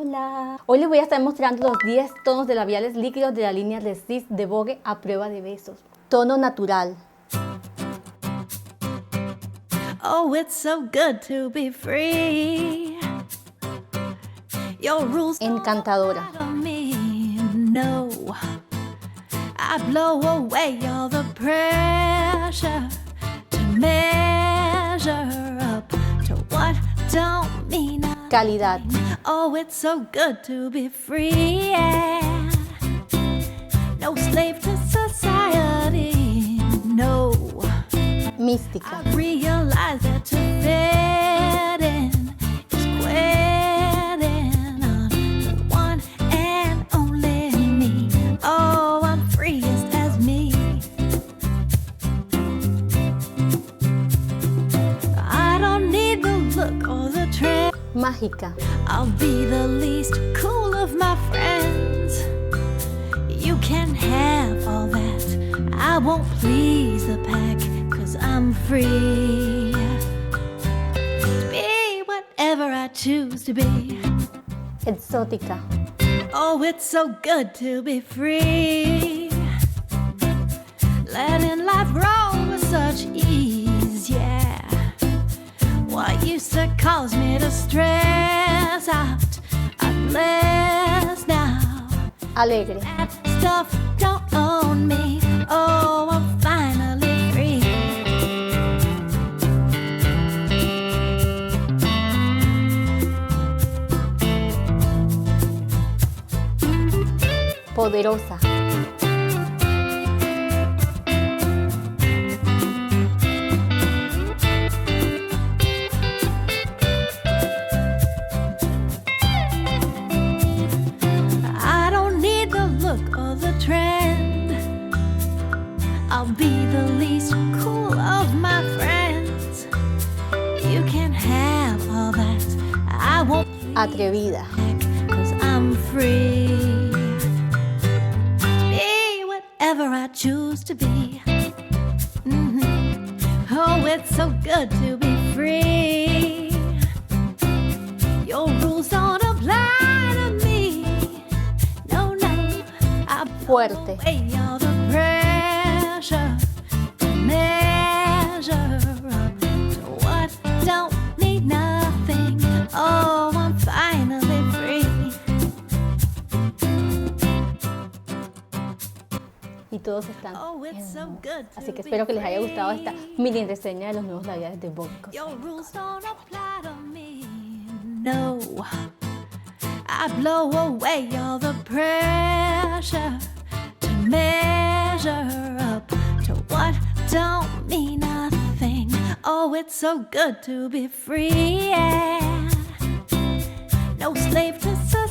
Hola. Hoy les voy a estar mostrando los 10 tonos de labiales líquidos de la línea Resist de Vogue a prueba de besos. Tono natural. Oh, it's so good to be free. Your rules Encantadora. don't me. No, I blow away all the pressure to measure up to what don't mean nothing. Calidad. Oh, it's so good to be free. Yeah. No slave to society. No. Mística. I realize that to fit in is quitting on the one and only me. Oh, I'm freest as me. I don't need the look or the trend. Mágica. I'll be the least cool of my friends. You can have all that. I won't please the pack, 'cause I'm free to be whatever I choose to be. Exótica. Oh, it's so good to be free. Letting life roll with such ease, yeah. What used to cause me to stress out, I'm less now. Alegre. That stuff don't own me. Oh, I'm finally free. Poderosa. I don't need the look or the trend. I'll be the least cool of my friends. You can have all that. I won't Atrevida. back, 'cause I'm free to be whatever I choose to be. Oh, it's so good to be free. Your rules don't apply to me. No, no, I Fuerte. away all the pressure to measure up to what don't need nothing. Oh, I'm finally free. Y todos están Oh, it's so hermosos. good to Así que be espero que les haya gustado esta free. mini reseña de los nuevos labiales de Vogue. Your rules don't apply to me. No, I blow away all the pressure to measure up to what don't mean nothing. Oh, it's so good to be free. Yeah. No slave to society.